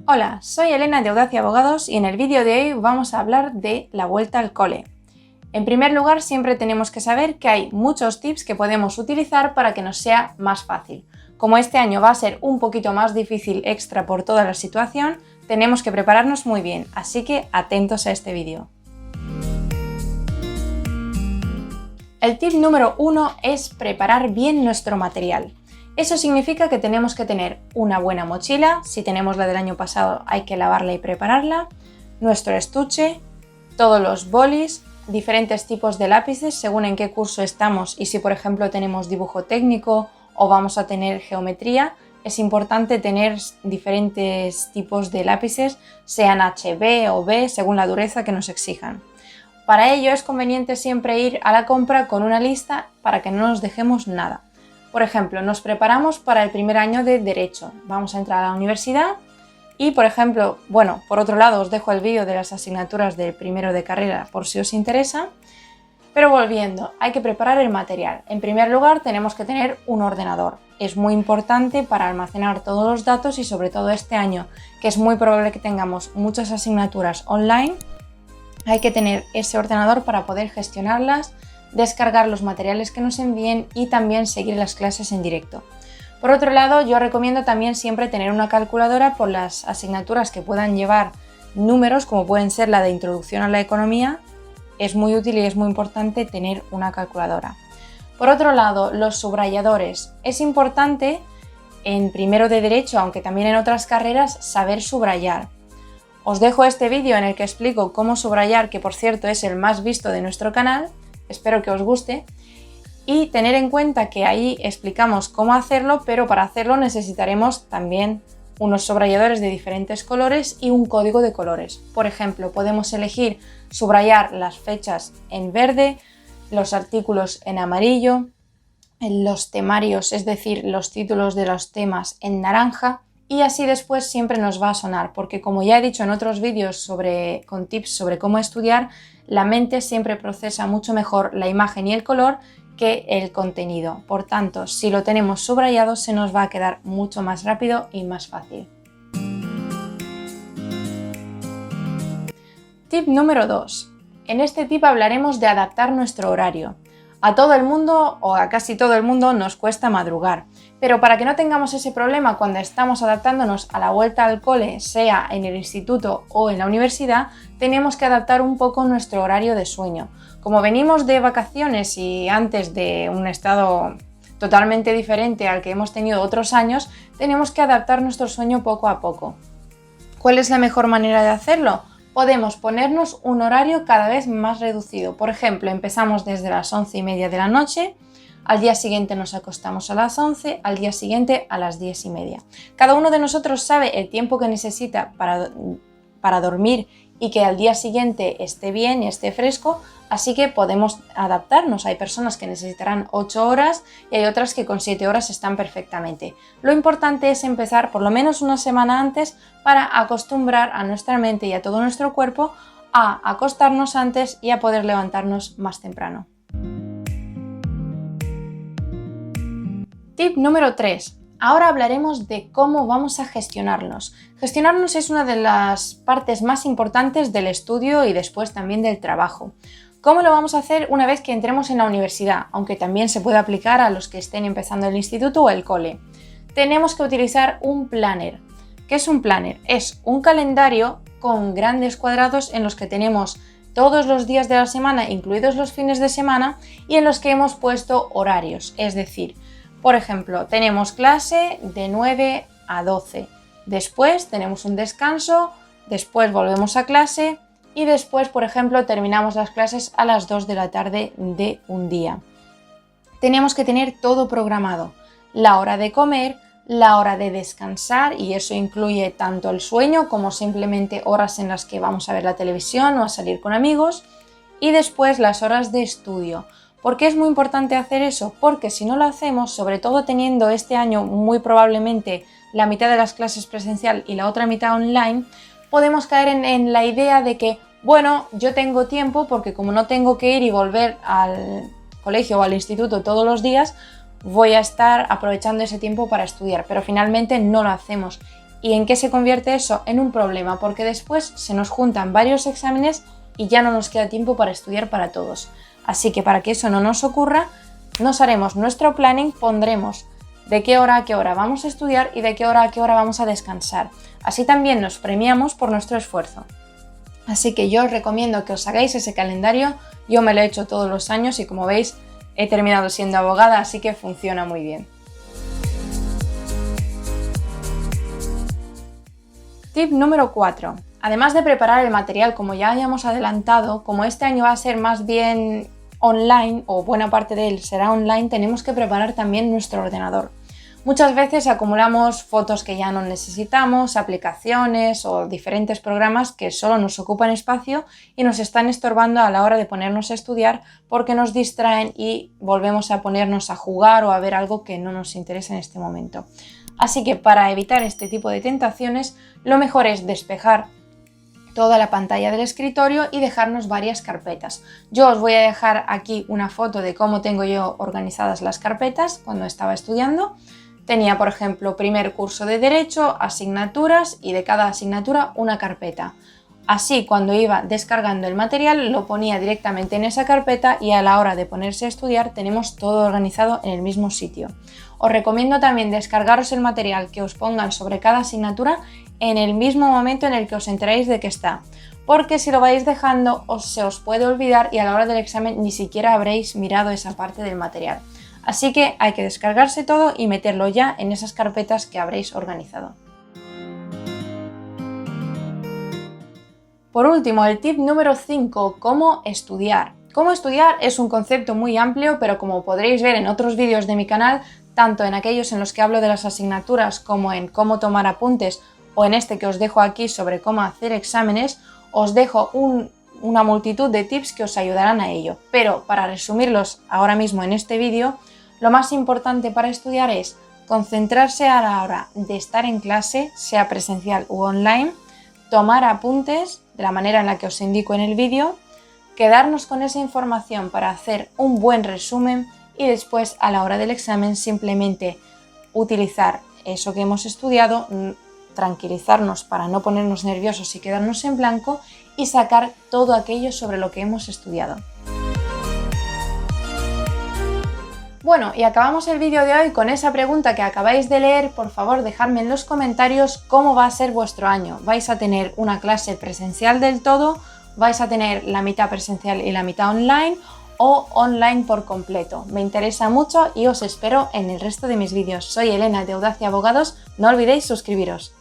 Hola, soy Elena de Audacia Abogados y en el vídeo de hoy vamos a hablar de la vuelta al cole. En primer lugar, siempre tenemos que saber que hay muchos tips que podemos utilizar para que nos sea más fácil. Como este año va a ser un poquito más difícil extra por toda la situación, tenemos que prepararnos muy bien, así que atentos a este vídeo. El tip número 1 es preparar bien nuestro material. Eso significa que tenemos que tener una buena mochila, si tenemos la del año pasado hay que lavarla y prepararla, nuestro estuche, todos los bolis, diferentes tipos de lápices según en qué curso estamos y si por ejemplo tenemos dibujo técnico o vamos a tener geometría, es importante tener diferentes tipos de lápices, sean HB o B, según la dureza que nos exijan. Para ello es conveniente siempre ir a la compra con una lista para que no nos dejemos nada. Por ejemplo, nos preparamos para el primer año de Derecho, vamos a entrar a la universidad y, por ejemplo, por otro lado os dejo el vídeo de las asignaturas del primero de carrera por si os interesa, pero volviendo, hay que preparar el material. En primer lugar, tenemos que tener un ordenador. Es muy importante para almacenar todos los datos y sobre todo este año, que es muy probable que tengamos muchas asignaturas online, hay que tener ese ordenador para poder gestionarlas, descargar los materiales que nos envíen y también seguir las clases en directo. Por otro lado, yo recomiendo también siempre tener una calculadora por las asignaturas que puedan llevar números, como pueden ser la de Introducción a la Economía. Es muy útil y es muy importante tener una calculadora. Por otro lado, los subrayadores. Es importante en primero de Derecho, aunque también en otras carreras, saber subrayar. Os dejo este vídeo en el que explico cómo subrayar, que por cierto es el más visto de nuestro canal. Espero que os guste y tener en cuenta que ahí explicamos cómo hacerlo, pero para hacerlo necesitaremos también unos subrayadores de diferentes colores y un código de colores. Por ejemplo, podemos elegir subrayar las fechas en verde, los artículos en amarillo, los temarios, es decir, los títulos de los temas en naranja, y así después siempre nos va a sonar, porque como ya he dicho en otros vídeos con tips sobre cómo estudiar, la mente siempre procesa mucho mejor la imagen y el color que el contenido. Por tanto, si lo tenemos subrayado, se nos va a quedar mucho más rápido y más fácil. Tip número 2. En este tip hablaremos de adaptar nuestro horario. A todo el mundo o a casi todo el mundo nos cuesta madrugar, pero para que no tengamos ese problema cuando estamos adaptándonos a la vuelta al cole, sea en el instituto o en la universidad, tenemos que adaptar un poco nuestro horario de sueño. Como venimos de vacaciones y antes de un estado totalmente diferente al que hemos tenido otros años, tenemos que adaptar nuestro sueño poco a poco. ¿Cuál es la mejor manera de hacerlo? Podemos ponernos un horario cada vez más reducido. Por ejemplo, empezamos desde las 11:30 de la noche, al día siguiente nos acostamos a las 11, al día siguiente a las 10:30. Cada uno de nosotros sabe el tiempo que necesita para dormir y que al día siguiente esté bien y esté fresco, así que podemos adaptarnos. Hay personas que necesitarán 8 horas y hay otras que con 7 horas están perfectamente. Lo importante es empezar por lo menos una semana antes para acostumbrar a nuestra mente y a todo nuestro cuerpo a acostarnos antes y a poder levantarnos más temprano. Tip número 3. Ahora hablaremos de cómo vamos a gestionarnos. Gestionarnos es una de las partes más importantes del estudio y después también del trabajo. ¿Cómo lo vamos a hacer una vez que entremos en la universidad? Aunque también se puede aplicar a los que estén empezando el instituto o el cole. Tenemos que utilizar un planner. ¿Qué es un planner? Es un calendario con grandes cuadrados en los que tenemos todos los días de la semana, incluidos los fines de semana, y en los que hemos puesto horarios. Es decir, por ejemplo, tenemos clase de 9 a 12. Después tenemos un descanso, después volvemos a clase y después, por ejemplo, terminamos las clases a las 2 de la tarde de un día. Tenemos que tener todo programado. La hora de comer, la hora de descansar, y eso incluye tanto el sueño como simplemente horas en las que vamos a ver la televisión o a salir con amigos, y después las horas de estudio. ¿Por qué es muy importante hacer eso? Porque si no lo hacemos, sobre todo teniendo este año muy probablemente la mitad de las clases presencial y la otra mitad online, podemos caer en la idea de que, yo tengo tiempo porque como no tengo que ir y volver al colegio o al instituto todos los días, voy a estar aprovechando ese tiempo para estudiar, pero finalmente no lo hacemos. ¿Y en qué se convierte eso? En un problema, porque después se nos juntan varios exámenes y ya no nos queda tiempo para estudiar para todos. Así que para que eso no nos ocurra, nos haremos nuestro planning, pondremos de qué hora a qué hora vamos a estudiar y de qué hora a qué hora vamos a descansar. Así también nos premiamos por nuestro esfuerzo. Así que yo os recomiendo que os hagáis ese calendario. Yo me lo he hecho todos los años y como veis he terminado siendo abogada, así que funciona muy bien. Tip número 4. Además de preparar el material, como ya hayamos adelantado, como este año va a ser más bien online, o buena parte de él será online, tenemos que preparar también nuestro ordenador. Muchas veces acumulamos fotos que ya no necesitamos, aplicaciones o diferentes programas que solo nos ocupan espacio y nos están estorbando a la hora de ponernos a estudiar porque nos distraen y volvemos a ponernos a jugar o a ver algo que no nos interesa en este momento. Así que para evitar este tipo de tentaciones, lo mejor es despejar toda la pantalla del escritorio y dejarnos varias carpetas. Yo os voy a dejar aquí una foto de cómo tengo yo organizadas las carpetas cuando estaba estudiando. Tenía, por ejemplo, primer curso de Derecho, asignaturas y de cada asignatura una carpeta. Así, cuando iba descargando el material, lo ponía directamente en esa carpeta y a la hora de ponerse a estudiar tenemos todo organizado en el mismo sitio. Os recomiendo también descargaros el material que os pongan sobre cada asignatura en el mismo momento en el que os enteráis de que está, porque si lo vais dejando se os puede olvidar y a la hora del examen ni siquiera habréis mirado esa parte del material. Así que hay que descargarse todo y meterlo ya en esas carpetas que habréis organizado. Por último, el tip número 5, cómo estudiar. Cómo estudiar es un concepto muy amplio, pero como podréis ver en otros vídeos de mi canal, tanto en aquellos en los que hablo de las asignaturas como en cómo tomar apuntes o en este que os dejo aquí sobre cómo hacer exámenes, os dejo una multitud de tips que os ayudarán a ello. Pero para resumirlos ahora mismo en este vídeo, lo más importante para estudiar es concentrarse a la hora de estar en clase, sea presencial u online, tomar apuntes de la manera en la que os indico en el vídeo, quedarnos con esa información para hacer un buen resumen y después a la hora del examen simplemente utilizar eso que hemos estudiado, tranquilizarnos para no ponernos nerviosos y quedarnos en blanco y sacar todo aquello sobre lo que hemos estudiado. Bueno, y acabamos el vídeo de hoy con esa pregunta que acabáis de leer. Por favor, dejadme en los comentarios cómo va a ser vuestro año. ¿Vais a tener una clase presencial del todo? ¿Vais a tener la mitad presencial y la mitad online? ¿O online por completo? Me interesa mucho y os espero en el resto de mis vídeos. Soy Elena de Audacia Abogados. No olvidéis suscribiros.